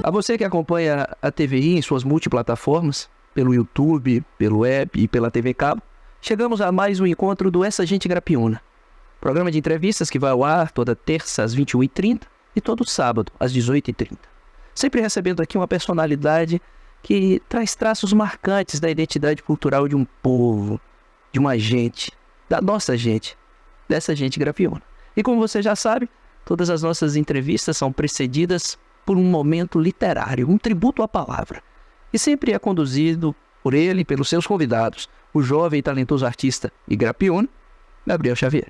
A você que acompanha a TVI em suas multiplataformas, pelo YouTube, pelo app e pela TV Cabo, chegamos a mais um encontro do Essa Gente Grapiúna. Programa de entrevistas que vai ao ar toda terça às 21h30 e todo sábado às 18h30. Sempre recebendo aqui uma personalidade que traz traços marcantes da identidade cultural de um povo, de uma gente, da nossa gente, dessa gente grapiúna. E como você já sabe, todas as nossas entrevistas são precedidas por um momento literário, um tributo à palavra. E sempre é conduzido por ele e pelos seus convidados, o jovem e talentoso artista igrapiúna, Gabriel Xavier.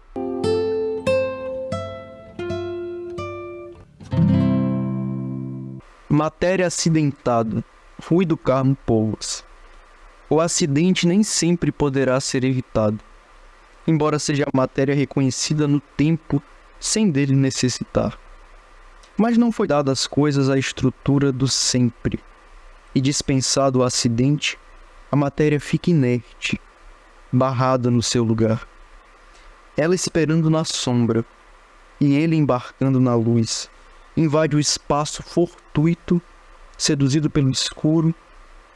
Matéria acidentada. Rui do Carmo Povas. O acidente nem sempre poderá ser evitado, embora seja a matéria reconhecida no tempo sem dele necessitar. Mas não foi dada às coisas a estrutura do sempre, e dispensado o acidente, a matéria fica inerte, barrada no seu lugar. Ela esperando na sombra, e ele embarcando na luz, invade o espaço fortuito, seduzido pelo escuro,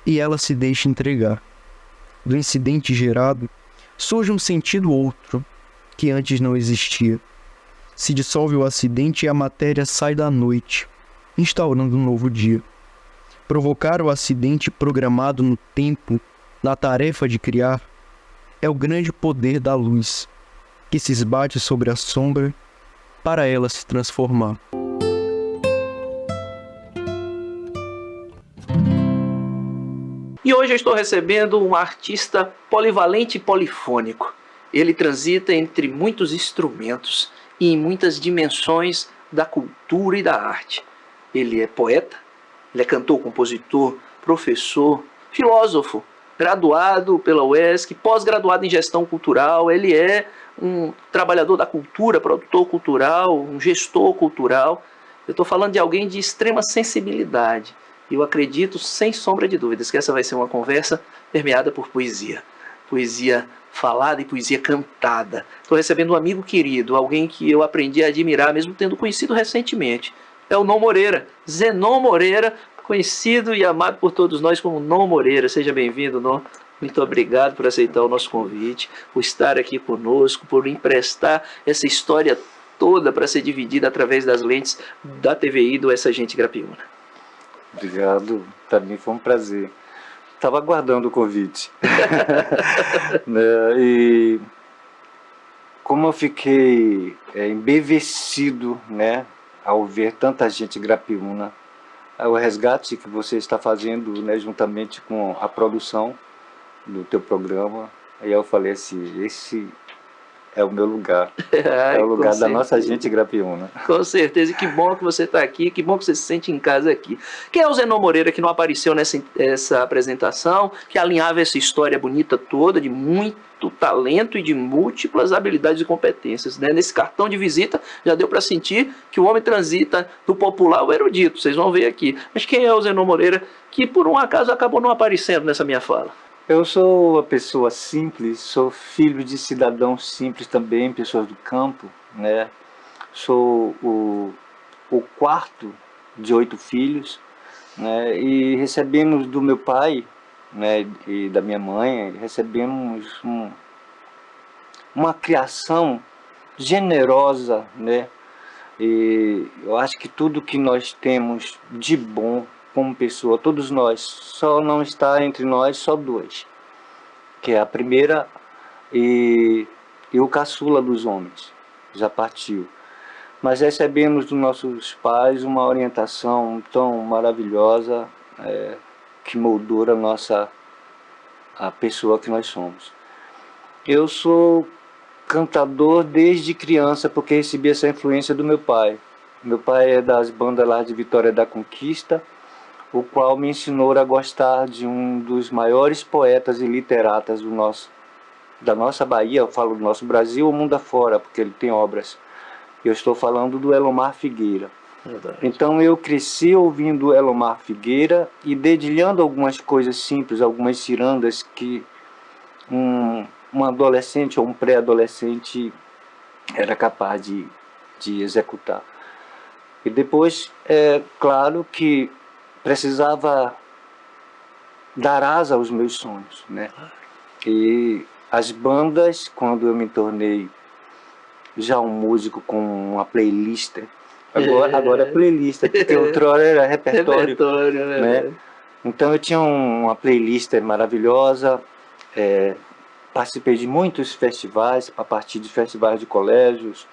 e ela se deixa entregar. Do incidente gerado, surge um sentido outro, que antes não existia. Se dissolve o acidente e a matéria sai da noite, instaurando um novo dia. Provocar o acidente programado no tempo, na tarefa de criar, é o grande poder da luz, que se esbate sobre a sombra para ela se transformar. E hoje eu estou recebendo um artista polivalente e polifônico. Ele transita entre muitos instrumentos e em muitas dimensões da cultura e da arte. Ele é poeta, ele é cantor, compositor, professor, filósofo, graduado pela UESC, pós-graduado em gestão cultural. Ele é um trabalhador da cultura, produtor cultural, um gestor cultural. Eu estou falando de alguém de extrema sensibilidade. E eu acredito, sem sombra de dúvidas, que essa vai ser uma conversa permeada por poesia. Poesia falada e poesia cantada. Estou recebendo um amigo querido, alguém que eu aprendi a admirar, mesmo tendo conhecido recentemente. É o Nom Moreira, Zenon Moreira, conhecido e amado por todos nós como Nom Moreira. Seja bem-vindo, Nom. Muito obrigado por aceitar o nosso convite, por estar aqui conosco, por emprestar essa história toda para ser dividida através das lentes da TVI do Essa Gente Grapiúna. Obrigado, para mim foi um prazer. Estava aguardando o convite. E como eu fiquei embevecido, né, ao ver tanta gente grapiúna, o resgate que você está fazendo, né, juntamente com a produção do teu programa, aí eu falei assim, esse é o meu lugar, é o lugar da nossa gente grapiúna. Com certeza, e que bom que você está aqui, que bom que você se sente em casa aqui. Quem é o Zenon Moreira que não apareceu nessa apresentação, que alinhava essa história bonita toda, de muito talento e de múltiplas habilidades e competências, né? Nesse cartão de visita já deu para sentir que o homem transita do popular ao erudito, vocês vão ver aqui. Mas quem é o Zenon Moreira que por um acaso acabou não aparecendo nessa minha fala? Eu sou uma pessoa simples, sou filho de cidadãos simples também, pessoas do campo, né? Sou o quarto de 8 filhos, né? E recebemos do meu pai, né, e da minha mãe, recebemos uma criação generosa, né? E eu acho que tudo que nós temos de bom como pessoa, todos nós, só não está entre nós só 2, que é a primeira e o caçula dos homens, já partiu. Mas recebemos dos nossos pais uma orientação tão maravilhosa, que moldou a pessoa que nós somos. Eu sou cantador desde criança, porque recebi essa influência do meu pai. Meu pai é das bandas lá de Vitória da Conquista, o qual me ensinou a gostar de um dos maiores poetas e literatas da nossa Bahia, eu falo do nosso Brasil ou mundo afora, porque ele tem obras. Eu estou falando do Elomar Figueira. Verdade. Então eu cresci ouvindo Elomar Figueira e dedilhando algumas coisas simples, algumas cirandas que um adolescente ou um pré-adolescente era capaz de executar. E depois, é claro que precisava dar asa aos meus sonhos, né? E as bandas, quando eu me tornei já um músico com uma playlist, agora é playlist, porque outrora era repertório, né? Então eu tinha uma playlist maravilhosa, participei de muitos festivais, a partir de festivais de colégios,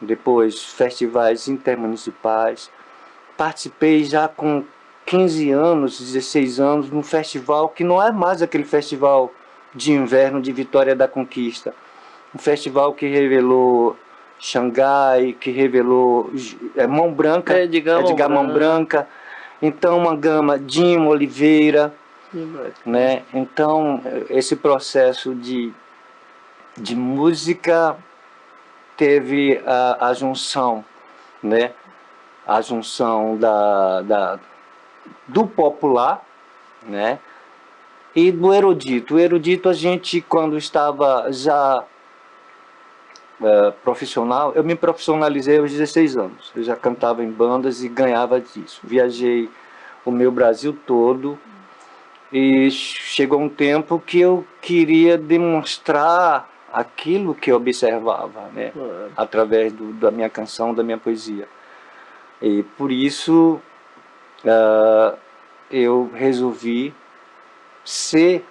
depois festivais intermunicipais. Participei já com 15 anos, 16 anos, num festival que não é mais aquele festival de inverno de Vitória da Conquista. Um festival que revelou Xangai, que revelou Mão Branca, Edgar Mão Branca. Então uma gama, Dinho Oliveira, né? Então esse processo de música teve a junção, né? A junção do popular, né? E do erudito. O erudito, a gente, quando estava já profissional, eu me profissionalizei aos 16 anos. Eu já cantava em bandas e ganhava disso. Viajei o meu Brasil todo e chegou um tempo que eu queria demonstrar aquilo que eu observava, né? Através da minha canção, da minha poesia. E por isso eu resolvi ser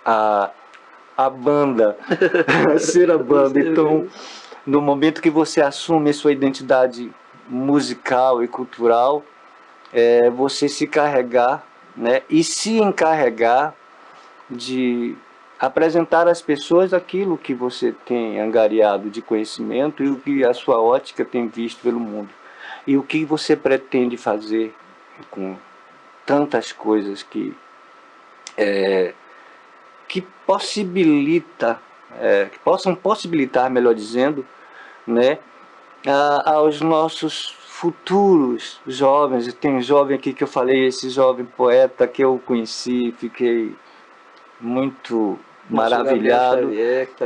a banda, ser a banda. Então, no momento que você assume a sua identidade musical e cultural, você se carregar, né, e se encarregar de apresentar às pessoas aquilo que você tem angariado de conhecimento e o que a sua ótica tem visto pelo mundo. E o que você pretende fazer com tantas coisas que possibilita, que possam possibilitar, melhor dizendo, né, aos nossos futuros jovens. Tem um jovem aqui que eu falei, esse jovem poeta que eu conheci, fiquei muito maravilhado.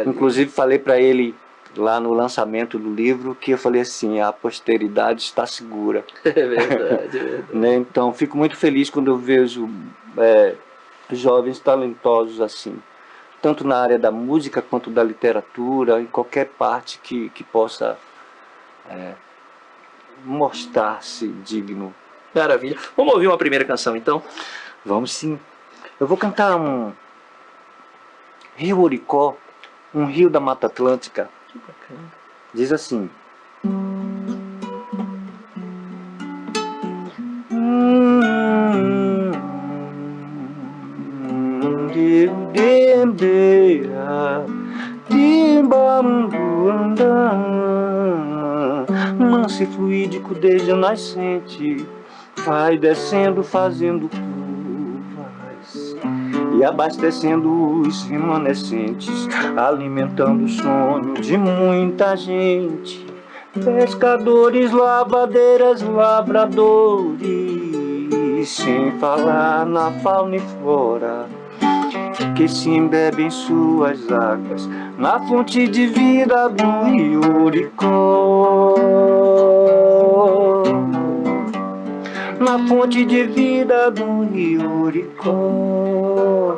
Inclusive falei para ele lá no lançamento do livro que eu falei assim: a posteridade está segura. É verdade. Né? Então fico muito feliz quando eu vejo jovens talentosos assim, tanto na área da música quanto da literatura, em qualquer parte que possa mostrar-se digno. Maravilha. Vamos ouvir uma primeira canção então? Vamos sim. Eu vou cantar um Rio Oricó, um rio da Mata Atlântica. Que bacana. Diz assim: manso e fluídico desde a nascente, vai descendo fazendo curvas e abastecendo os remanescentes, alimentando o sonho de muita gente. Pescadores, lavadeiras, lavradores, sem falar na fauna e flora que se embebe em suas águas, na fonte de vida do Rio Oricó. Na fonte de vida do Rio Oricó.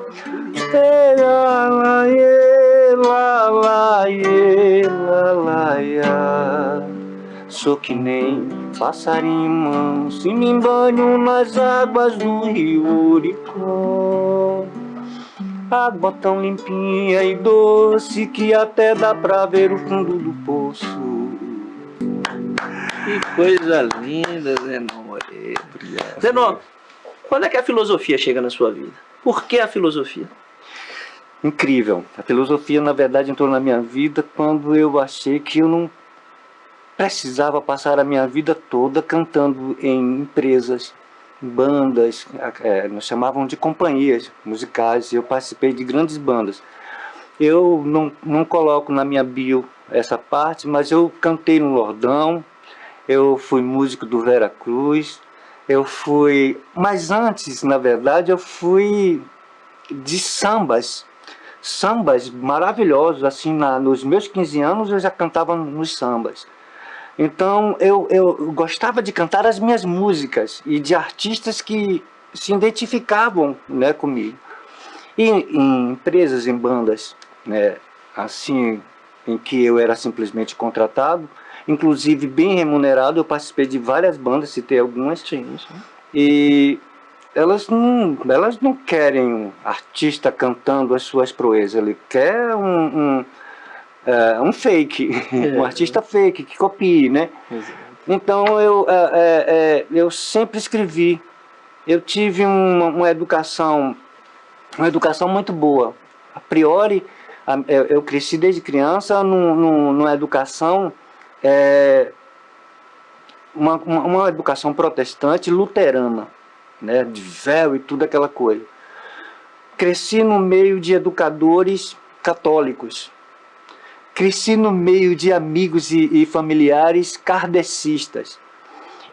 Sou que nem passarinho manso e me banho nas águas do Rio Oricó. Água tão limpinha e doce que até dá pra ver o fundo do poço. Que coisa linda, Zenon Moreira. Obrigado. Zenon, quando é que a filosofia chega na sua vida? Por que a filosofia? Incrível. A filosofia, na verdade, entrou na minha vida quando eu achei que eu não precisava passar a minha vida toda cantando em empresas, bandas, nós chamavam de companhias musicais. Eu participei de grandes bandas. Eu não coloco na minha bio essa parte, mas eu cantei no Lordão, eu fui músico do Vera Cruz, mas antes, na verdade, eu fui de sambas maravilhosos, assim, nos meus 15 anos eu já cantava nos sambas. Então eu gostava de cantar as minhas músicas e de artistas que se identificavam, né, comigo. E em empresas, em bandas, né, assim, em que eu era simplesmente contratado, inclusive bem remunerado, eu participei de várias bandas, citei algumas. Sim, sim. E elas não querem um artista cantando as suas proezas, ele quer um fake, um artista fake que copie, né? Exato. Então eu sempre escrevi. Eu tive uma educação muito boa. A priori, eu cresci desde criança numa educação, uma educação protestante luterana, né, de véu e tudo aquela coisa. Cresci no meio de educadores católicos. Cresci no meio de amigos e familiares kardecistas.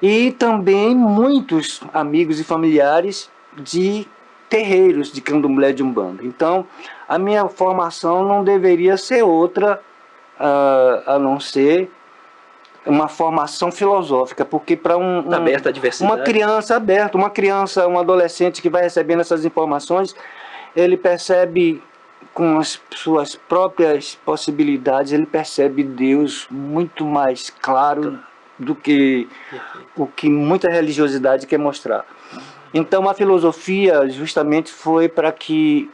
E também muitos amigos e familiares de terreiros de candomblé de umbanda. Então, a minha formação não deveria ser outra a não ser uma formação filosófica, porque para Aberta à diversidade. uma criança aberta, um adolescente que vai recebendo essas informações, ele percebe com as suas próprias possibilidades, ele percebe Deus muito mais claro do que o que muita religiosidade quer mostrar. Então a filosofia justamente foi para que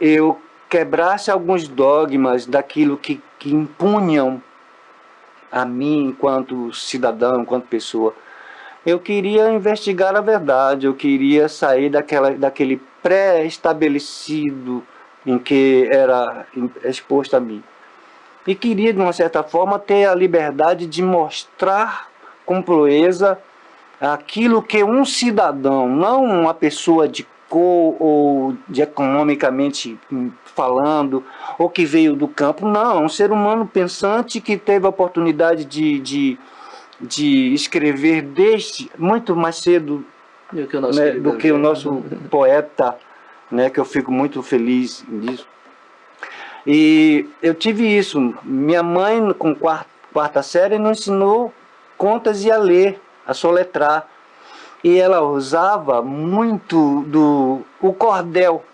eu quebrasse alguns dogmas daquilo que impunham a mim enquanto cidadão, enquanto pessoa. Eu queria investigar a verdade, eu queria sair daquele pré-estabelecido em que era exposto a mim. E queria, de uma certa forma, ter a liberdade de mostrar com proeza aquilo que um cidadão, não uma pessoa de cor ou de economicamente falando, ou que veio do campo, não, um ser humano pensante que teve a oportunidade de escrever desde muito mais cedo do que o nosso poeta, né, que eu fico muito feliz nisso. E eu tive isso. Minha mãe, com quarta série, nos ensinou contas e a ler, a soletrar. E ela usava muito o cordel.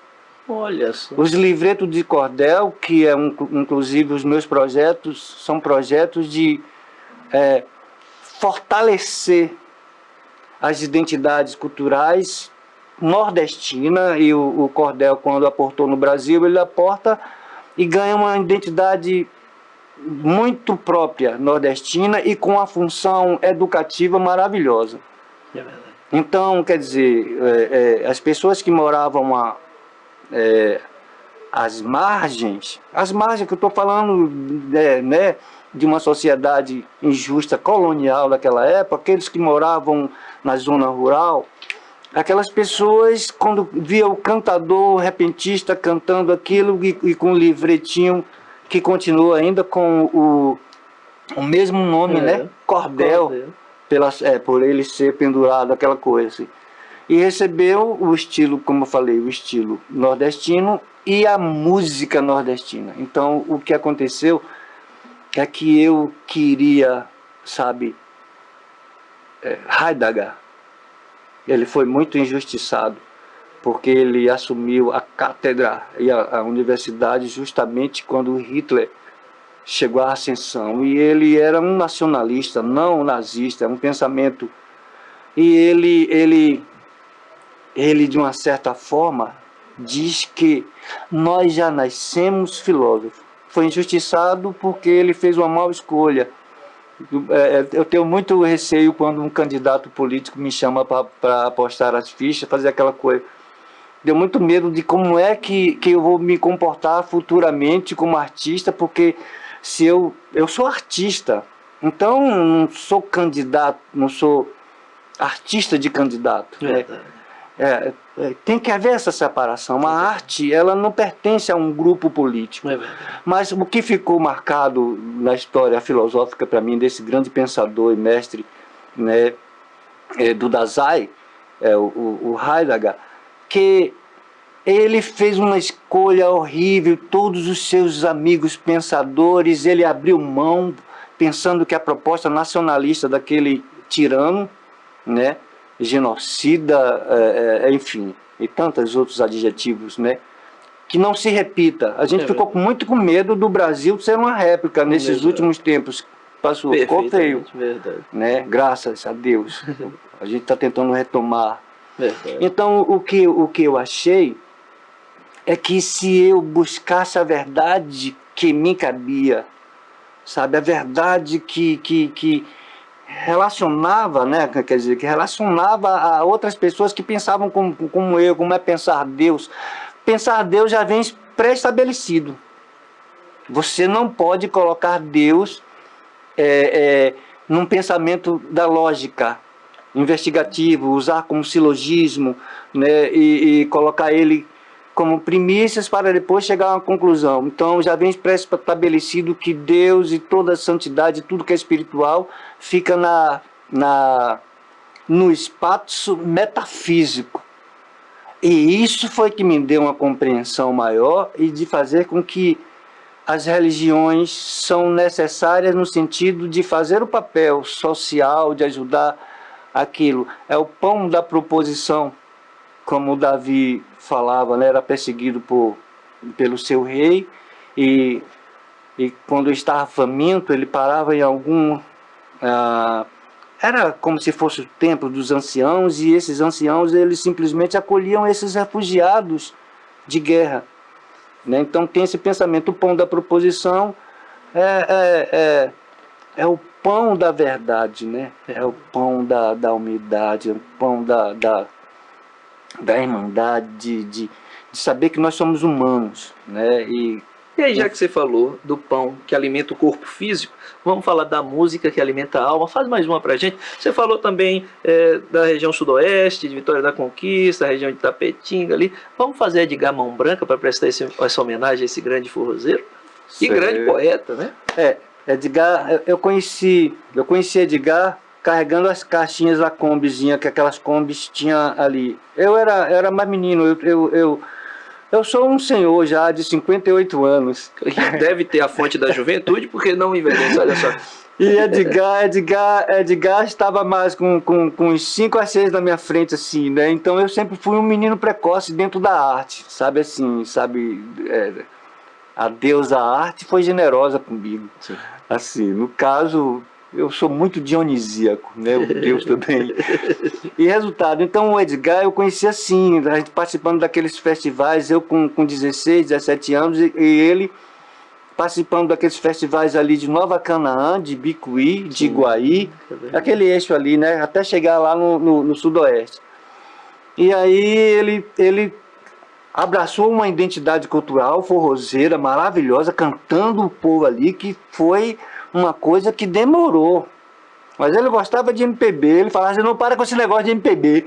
Olha só. Os livretos de cordel, que inclusive os meus projetos, são projetos de fortalecer as identidades culturais nordestinas. E o cordel, quando aportou no Brasil, ele aporta e ganha uma identidade muito própria nordestina e com a função educativa maravilhosa. É verdade. Então, quer dizer, as pessoas que moravam às margens que eu estou falando, né, de uma sociedade injusta colonial daquela época, aqueles que moravam na zona rural, aquelas pessoas, quando via o cantador repentista cantando aquilo e com o livretinho que continua ainda com o mesmo nome, né? Cordel. Por ele ser pendurado, aquela coisa assim. E recebeu o estilo, como eu falei, o estilo nordestino e a música nordestina. Então, o que aconteceu é que eu queria, sabe, Heidegger, ele foi muito injustiçado, porque ele assumiu a cátedra e a universidade justamente quando Hitler chegou à ascensão. E ele era um nacionalista, não um nazista, um pensamento. E ele de uma certa forma, diz que nós já nascemos filósofos. Foi injustiçado porque ele fez uma má escolha. Eu tenho muito receio quando um candidato político me chama para apostar as fichas, fazer aquela coisa. Deu muito medo de como é que eu vou me comportar futuramente como artista, porque se eu sou artista, então não sou candidato, não sou artista de candidato. Tem que haver essa separação. A arte, ela não pertence a um grupo político. Mas o que ficou marcado na história filosófica para mim desse grande pensador e mestre, né, do Dasein, o Heidegger, que ele fez uma escolha horrível. Todos os seus amigos pensadores, ele abriu mão pensando que a proposta nacionalista daquele tirano, né, genocida, enfim, e tantos outros adjetivos, né, que não se repita. A gente ficou muito com medo do Brasil ser uma réplica nesses últimos tempos. Passou, ficou feio, né? Graças a Deus. A gente está tentando retomar. Então, o que eu achei é que se eu buscasse a verdade que me cabia, sabe, a verdade que relacionava, né, quer dizer, que relacionava a outras pessoas que pensavam como eu, como é pensar Deus. Pensar Deus já vem pré-estabelecido. Você não pode colocar Deus num pensamento da lógica investigativo, usar como silogismo, né, e colocar ele como primícias para depois chegar a uma conclusão. Então já vem pré-estabelecido que Deus e toda a santidade, tudo que é espiritual, fica no espaço metafísico. E isso foi que me deu uma compreensão maior e de fazer com que as religiões são necessárias no sentido de fazer o papel social, de ajudar aquilo. É o pão da proposição, como Davi falava, né? Era perseguido pelo seu rei e quando estava faminto, ele parava em algum... era como se fosse o templo dos anciãos, e esses anciãos eles simplesmente acolhiam esses refugiados de guerra. Né? Então tem esse pensamento, o pão da proposição é o pão da verdade, né? É o pão da humildade, é o pão da irmandade, de saber que nós somos humanos. Né? E aí, já que você falou do pão que alimenta o corpo físico, vamos falar da música que alimenta a alma. Faz mais uma pra gente. Você falou também da região sudoeste, de Vitória da Conquista, a região de Tapetinga ali. Vamos fazer Edgar Mão Branca para prestar essa homenagem a esse grande forrozeiro? E grande poeta, né? Edgar, eu conheci Edgar carregando as caixinhas da combizinha, que aquelas combis tinha ali. Eu era mais menino, eu sou um senhor já de 58 anos. Deve ter a fonte da juventude, porque não envelhece, olha só. E Edgar estava mais com uns 5 a 6 na minha frente, assim, né? Então eu sempre fui um menino precoce dentro da arte, sabe assim, sabe... a deusa arte foi generosa comigo. Sim. Assim, no caso... eu sou muito dionisíaco, né? O Deus também. E resultado, então o Edgar eu conheci assim, a gente participando daqueles festivais, eu com 16, 17 anos, e ele participando daqueles festivais ali de Nova Canaã, de Bicuí, de Iguaí, aquele eixo ali, né? Até chegar lá no sudoeste. E aí ele abraçou uma identidade cultural forrozeira, maravilhosa, cantando o povo ali, que foi... uma coisa que demorou. Mas ele gostava de MPB. Ele falava assim, não para com esse negócio de MPB.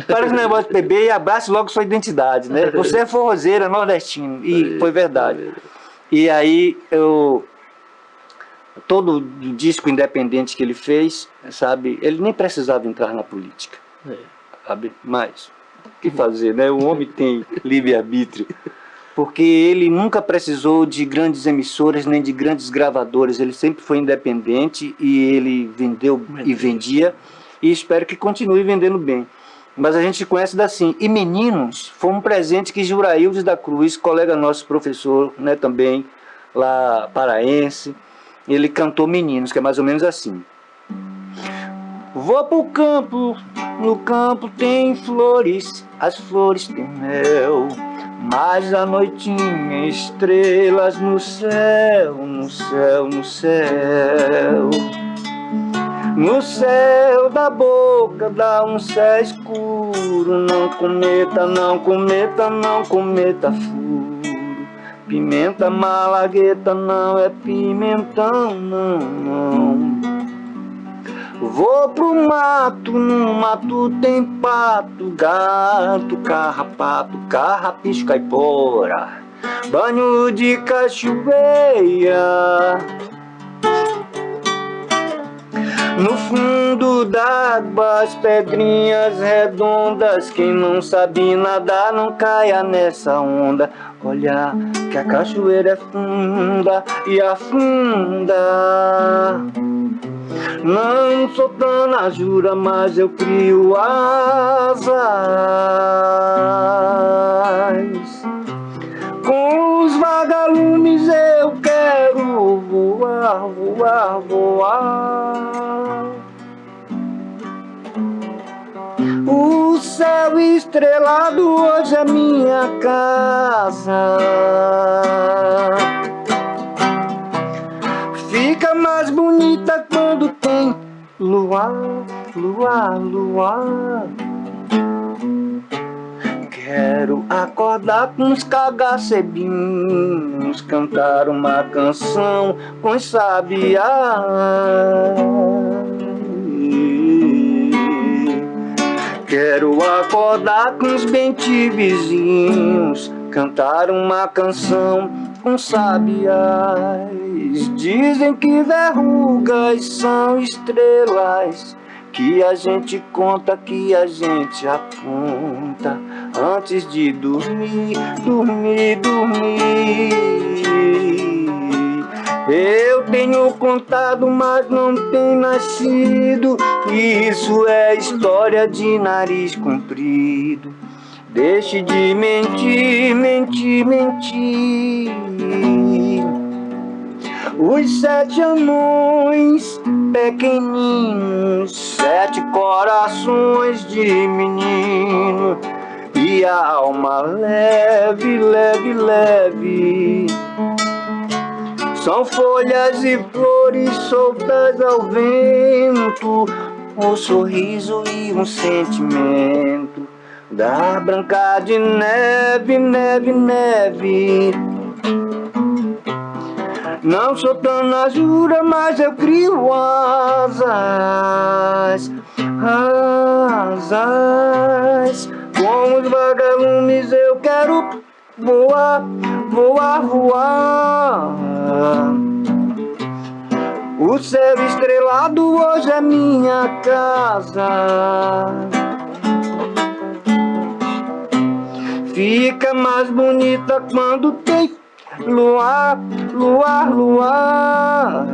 Para com esse negócio de MPB e abrace logo sua identidade, né? Você é forrozeira, nordestino. E foi verdade. E aí, todo o disco independente que ele fez, sabe? Ele nem precisava entrar na política. Sabe? Mas, o que fazer, né? O homem tem livre-arbítrio. Porque ele nunca precisou de grandes emissoras nem de grandes gravadoras, ele sempre foi independente e ele vendeu e vendia, e espero que continue vendendo bem. Mas a gente conhece assim. E Meninos foi um presente que Juraildes da Cruz, colega nosso, professor, né, também, lá paraense, ele cantou Meninos, que é mais ou menos assim. Vou pro campo, no campo tem flores, as flores têm mel, mas à noitinha estrelas no céu, no céu, no céu. No céu da boca dá um céu escuro, não cometa, não cometa, não cometa furo. Pimenta malagueta não é pimentão, não, não. Vou pro mato, no mato tem pato, gato, carrapato, carrapicho, caipora, banho de cachoeira. No fundo d'água as pedrinhas redondas, quem não sabe nadar não caia nessa onda. Olha que a cachoeira é funda e afunda. Não sou tanajura, mas eu crio asas. Com os vagalumes eu quero voar, voar, voar. O céu estrelado hoje é minha casa. Fica mais bonita quando tem luar, luar, luar. Quero acordar com os cagacebinhos, cantar uma canção com os sabiás. Quero acordar com os bentivizinhos, cantar uma canção com sabiás. Dizem que verrugas são estrelas que a gente conta, que a gente aponta antes de dormir, dormir, dormir. Eu tenho contado, mas não tenho nascido. Isso é história de nariz comprido. Deixe de mentir, mentir, mentir. Os 7 anões pequeninos, 7 corações de menino, e a alma leve, leve, leve. São folhas e flores soltas ao vento, um sorriso e um sentimento da Branca de Neve, neve, neve. Não sou tanajura, mas eu crio asas, asas. Com os vagalumes eu quero voar, voar, voar. O céu estrelado hoje é minha casa. Fica mais bonita quando tem luar, luar, luar.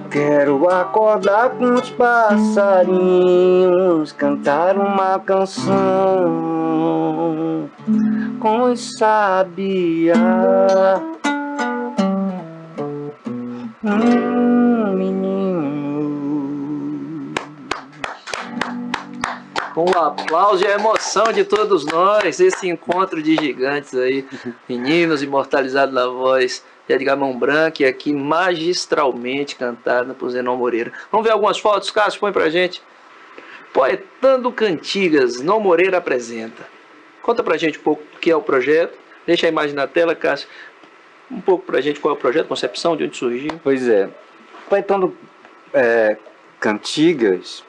Quero acordar com os passarinhos, cantar uma canção com os sabiá. Menino. Com o aplauso e a emoção de todos nós, esse encontro de gigantes aí, meninos imortalizados na voz de Edgar Mão Branca, e aqui magistralmente cantada por Zenon Moreira. Vamos ver algumas fotos, Cássio, põe pra gente. Poetando Cantigas, Zenon Moreira apresenta. Conta pra gente um pouco o que é o projeto, deixa a imagem na tela, Cássio. Um pouco pra gente qual é o projeto, concepção, de onde surgiu. Pois é, Poetando Cantigas,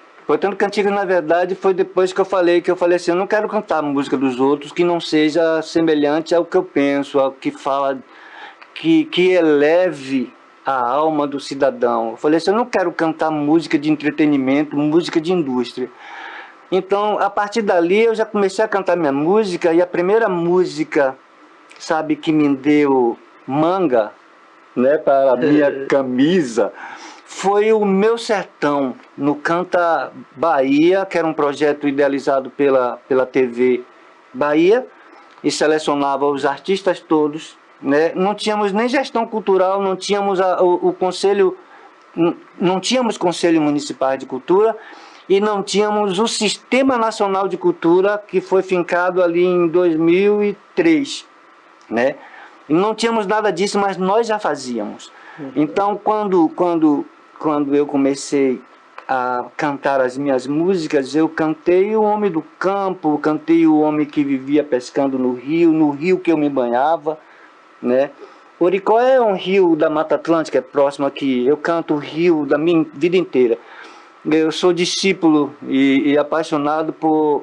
na verdade, foi depois que eu falei assim, eu não quero cantar a música dos outros que não seja semelhante ao que eu penso, ao que fala, que eleve a alma do cidadão. Eu falei assim, eu não quero cantar música de entretenimento, música de indústria. Então, a partir dali, eu já comecei a cantar minha música, e a primeira música, sabe, que me deu manga, né, para a minha camisa, foi o Meu Sertão, no Canta Bahia, que era um projeto idealizado pela TV Bahia, e selecionava os artistas todos, né? Não tínhamos nem gestão cultural, não tínhamos o conselho, não tínhamos conselho municipal de cultura, e não tínhamos o Sistema Nacional de Cultura, que foi fincado ali em 2003, né? E não tínhamos nada disso, mas nós já fazíamos. Então, quando eu comecei a cantar as minhas músicas, eu cantei o homem do campo, cantei o homem que vivia pescando no rio que eu me banhava, né? Oricó é um rio da Mata Atlântica, é próximo aqui. Eu canto o rio da minha vida inteira. Eu sou discípulo e apaixonado por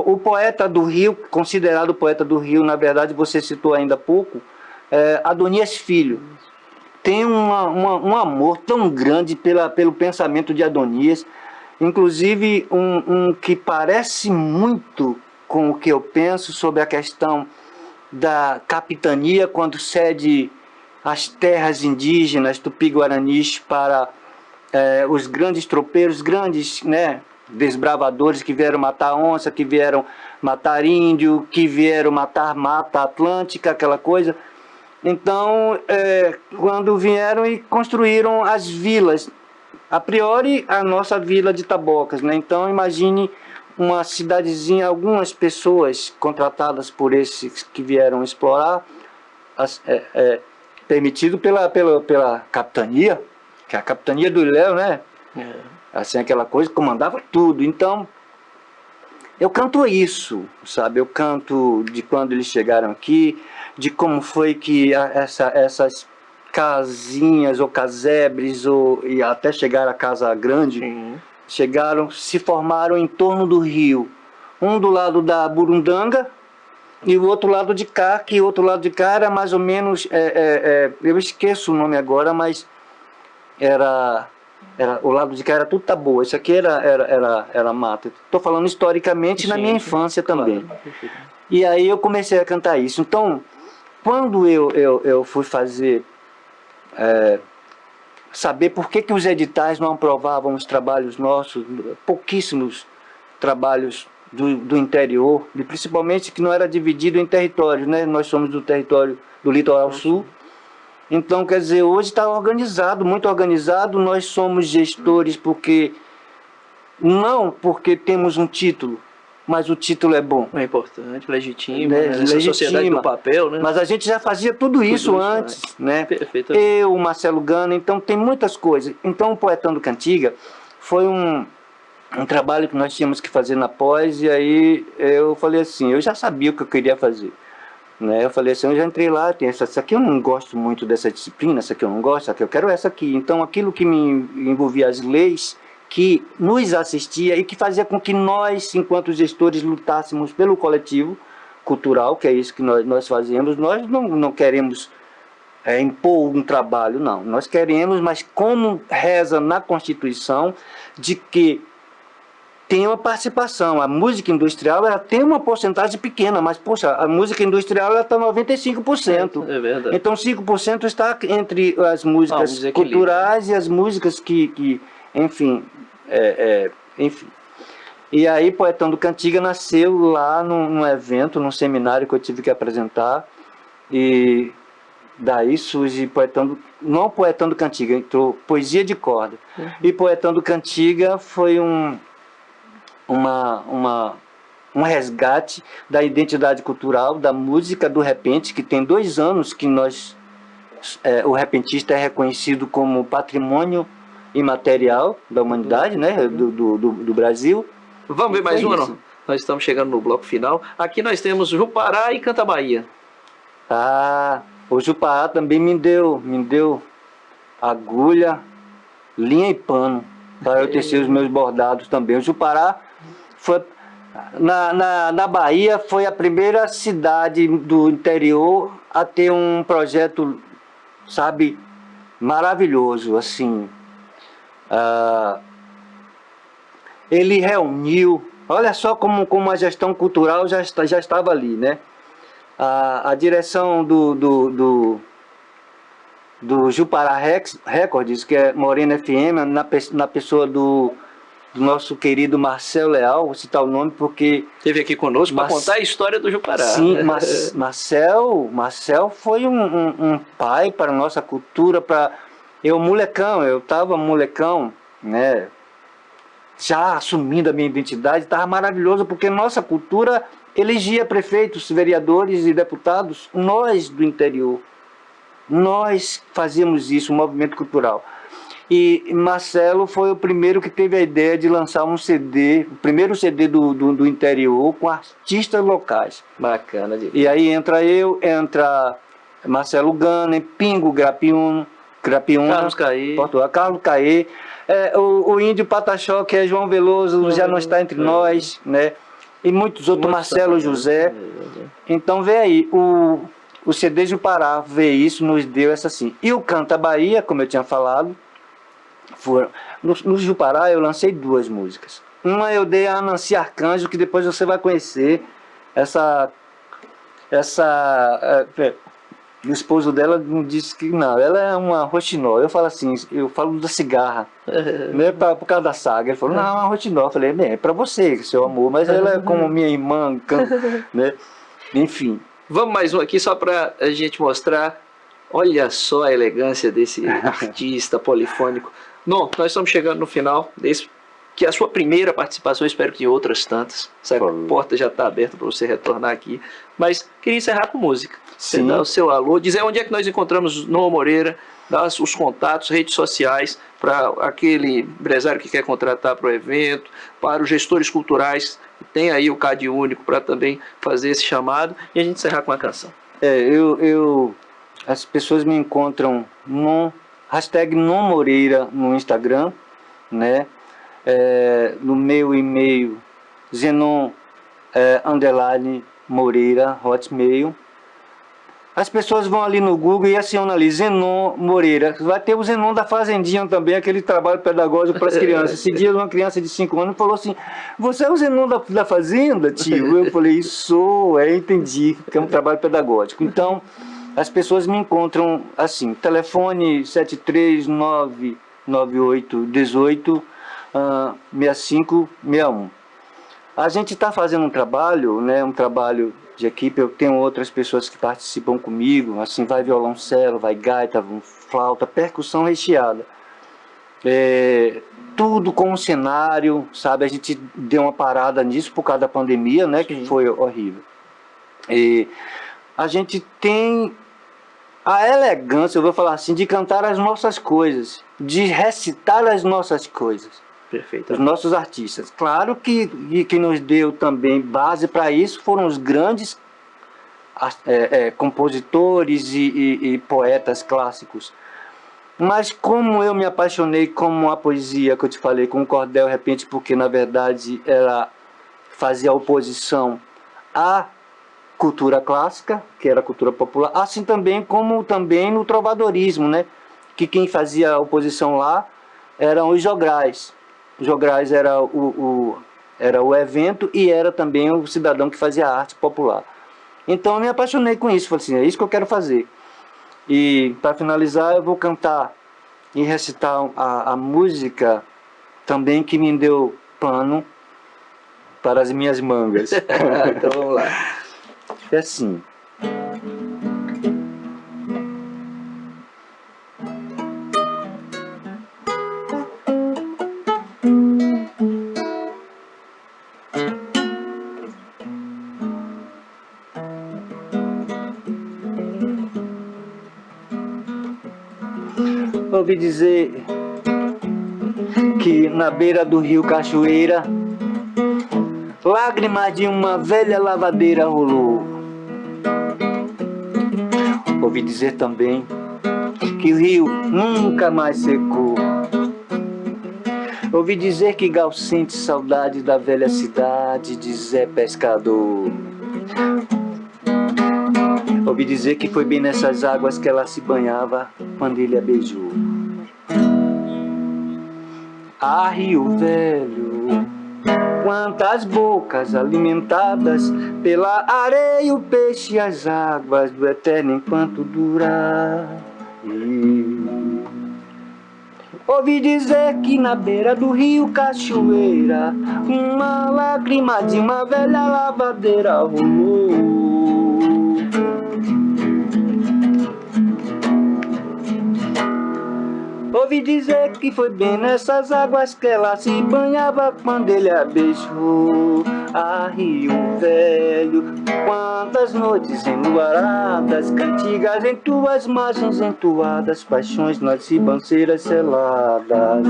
o poeta do Rio, considerado poeta do Rio, na verdade você citou ainda há pouco, Adonias Filho. Tem um amor tão grande pelo pensamento de Adonias, inclusive um que parece muito com o que eu penso sobre a questão da capitania, quando cede as terras indígenas tupi-guaranis para os grandes tropeiros, grandes, né, desbravadores que vieram matar onça, que vieram matar índio, que vieram matar mata atlântica, aquela coisa. Então, quando vieram e construíram as vilas, a priori a nossa vila de Tabocas, né? Então imagine uma cidadezinha, algumas pessoas contratadas por esses que vieram explorar, permitido pela capitania, que é a capitania do Ilhéu, né? Assim, aquela coisa que comandava tudo. Então, eu canto isso, sabe? Eu canto de quando eles chegaram aqui, de como foi que essas casinhas ou casebres, e até chegar à Casa Grande, chegaram, se formaram em torno do rio. Um do lado da Burundanga e o outro lado de cá, que o outro lado de cá era mais ou menos, eu esqueço o nome agora, mas era o lado de cá era tudo taboa, isso aqui era mata. Estou falando historicamente, sim, na minha infância também. Claro. E aí eu comecei a cantar isso. Então, quando eu fui fazer, saber por que os editais não aprovavam os trabalhos nossos, pouquíssimos trabalhos do interior, e principalmente que não era dividido em territórios, né? Nós somos do território do Litoral Sul. Então, quer dizer, hoje está organizado, muito organizado. Nós somos gestores não porque temos um título, mas o título é bom. É importante, legítimo, né? Essa sociedade do papel, né? Mas a gente já fazia tudo isso antes, né? Perfeitamente. Eu, o Marcelo Gana, então tem muitas coisas. Então, o Poetando Cantiga foi um trabalho que nós tínhamos que fazer na pós, e aí eu falei assim, eu já sabia o que eu queria fazer. Né? Eu falei assim, eu já entrei lá, tem essa aqui eu não gosto muito dessa disciplina, essa aqui eu não gosto, essa aqui eu quero essa aqui. Então aquilo que me envolvia as leis, que nos assistia e que fazia com que nós, enquanto gestores, lutássemos pelo coletivo cultural, que é isso que nós fazemos. Nós não queremos impor um trabalho, não. Nós queremos, mas como reza na Constituição, de que tem uma participação. A música industrial ela tem uma porcentagem pequena, mas, poxa, a música industrial está 95%. É verdade. Então, 5% está entre as músicas culturais e as músicas que enfim, enfim. E aí, Poetando Cantiga nasceu lá num evento, num seminário que eu tive que apresentar, e daí surge não Poetando Cantiga, entrou Poesia de Corda. E Poetando Cantiga foi um resgate da identidade cultural, da música do repente, que tem 2 anos que o repentista é reconhecido como patrimônio imaterial da humanidade, né, do Brasil. Vamos ver mais uma, não? Nós estamos chegando no bloco final. Aqui nós temos Jupará e Canta Bahia. O Jupará também me deu agulha, linha e pano para eu tecer os meus bordados também. O Jupará foi, na Bahia, foi a primeira cidade do interior a ter um projeto, sabe, maravilhoso, assim. Ele reuniu, olha só como a gestão cultural já estava ali, né? A direção do Jupará Records, que é Morena FM, na pessoa do nosso querido Marcel Leal, vou citar o nome porque... Esteve aqui conosco para contar a história do Jupará. Sim, Marcel foi um pai para a nossa cultura, eu estava molecão, né? Já assumindo a minha identidade, estava maravilhoso, porque nossa cultura elegia prefeitos, vereadores e deputados, nós do interior. Nós fazíamos isso, um movimento cultural. E Marcelo foi o primeiro que teve a ideia de lançar um CD, o primeiro CD do interior, com artistas locais. Bacana. E aí entra Marcelo Gana, Pingo Grapiúna, Carlos Caê, o Índio Pataxó, que é João Veloso, já não está entre nós, né? E muitos outros, Marcelo José. Então vê aí, o CD Jupará vê isso, nos deu essa assim. E o Canta Bahia, como eu tinha falado, no Jupará eu lancei 2 músicas. Uma eu dei a Nancy Arcanjo, que depois você vai conhecer, o esposo dela não disse que não, ela é uma roxinol. Eu falo assim, eu falo da cigarra, né, por causa da saga. Ele falou, não, é uma roxinol. Eu falei, bem, é pra você, seu amor, mas ela é como minha irmã, né? Enfim. Vamos mais um aqui só para a gente mostrar. Olha só a elegância desse artista polifônico. Bom, nós estamos chegando no final desse, que é a sua primeira participação, espero que outras tantas. Essa porta já está aberta para você retornar aqui. Mas queria encerrar com música. Você dá o seu alô, dizer onde é que nós encontramos Noah Moreira, dar os contatos, redes sociais, para aquele empresário que quer contratar para o evento, para os gestores culturais, tem aí o CAD único para também fazer esse chamado, e a gente encerrar com a canção. As pessoas me encontram no hashtag #NoMoreira no Instagram, né? No meu e-mail Zenon _Moreira Hotmail. As pessoas vão ali no Google e acionam ali Zenon Moreira. Vai ter o Zenon da Fazendinha também, aquele trabalho pedagógico para as crianças. Esse dia uma criança de 5 anos falou assim, você é o Zenon da Fazenda, tio? Eu falei, sou, entendi, que é um trabalho pedagógico. Então, as pessoas me encontram assim, telefone 73998186561. A gente está fazendo um trabalho, né, um trabalho de equipe. Eu tenho outras pessoas que participam comigo, assim, vai violoncelo, vai gaita, flauta, percussão recheada. Tudo com um cenário, sabe? A gente deu uma parada nisso por causa da pandemia, né, que foi horrível. E a gente tem a elegância, eu vou falar assim, de cantar as nossas coisas, de recitar as nossas coisas. Perfeito. Os nossos artistas. Claro que nos deu também base para isso foram os grandes compositores e poetas clássicos. Mas como eu me apaixonei com a poesia que eu te falei, com o cordel repente, porque na verdade ela fazia oposição à cultura clássica, que era a cultura popular, assim também como também no trovadorismo, né? Que quem fazia oposição lá eram os jograis. Os jograis era o evento e era também o cidadão que fazia arte popular. Então eu me apaixonei com isso, falei assim, é isso que eu quero fazer. E para finalizar eu vou cantar e recitar a música também que me deu pano para as minhas mangas. Então vamos lá. É assim. Ouvi dizer que na beira do rio Cachoeira, lágrimas de uma velha lavadeira rolou. Ouvi dizer também que o rio nunca mais secou. Ouvi dizer que Gal sente saudade da velha cidade de Zé Pescador. Ouvi dizer que foi bem nessas águas que ela se banhava quando ele a beijou. Ah, Rio Velho, quantas bocas alimentadas pela areia, o peixe e as águas do eterno enquanto durar. Ouvi dizer que na beira do rio Cachoeira, uma lágrima de uma velha lavadeira rolou. Ouvi dizer que foi bem nessas águas que ela se banhava quando ele a beijou. Ah, Rio Velho, quantas noites enluaradas, cantigas em tuas margens entoadas, paixões nas ribanceiras seladas.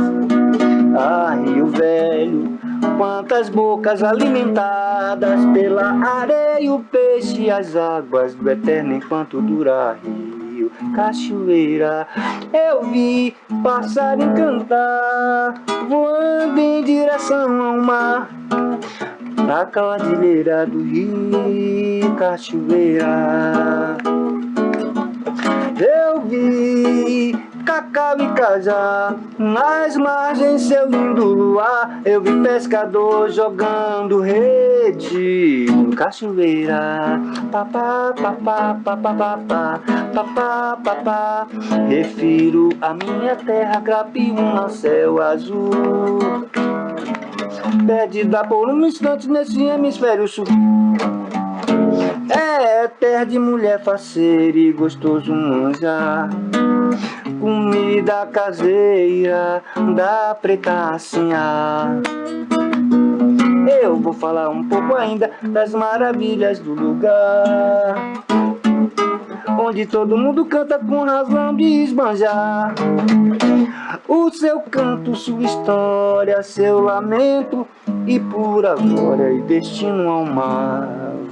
Ah, Rio Velho, quantas bocas alimentadas pela areia, o peixe e as águas do eterno enquanto durar. Rio Cachoeira, eu vi passarinho cantar, voando em direção ao mar, na cordilheira do Rio Cachoeira. Eu vi cacau e cajá. Nas margens, seu lindo luar, eu vi pescador jogando rede em cachoeira. Papá, papá, papá, papá, papá, papá. Refiro a minha terra, Grapiúna, céu azul. Perdida por um instante nesse hemisfério sul. É terra de mulher faceira e gostoso manjar. Comida caseira da preta assinhar. Eu vou falar um pouco ainda das maravilhas do lugar, onde todo mundo canta com razão de esbanjar. O seu canto, sua história, seu lamento e pura glória e destino ao mar.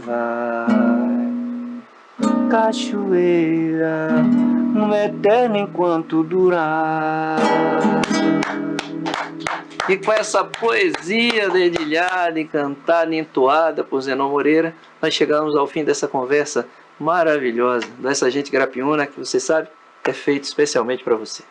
Vai, cachoeira, no eterno enquanto durar. E com essa poesia dedilhada, encantada e entoada por Zenon Moreira, nós chegamos ao fim dessa conversa maravilhosa, dessa gente grapiúna que você sabe é feito especialmente para você.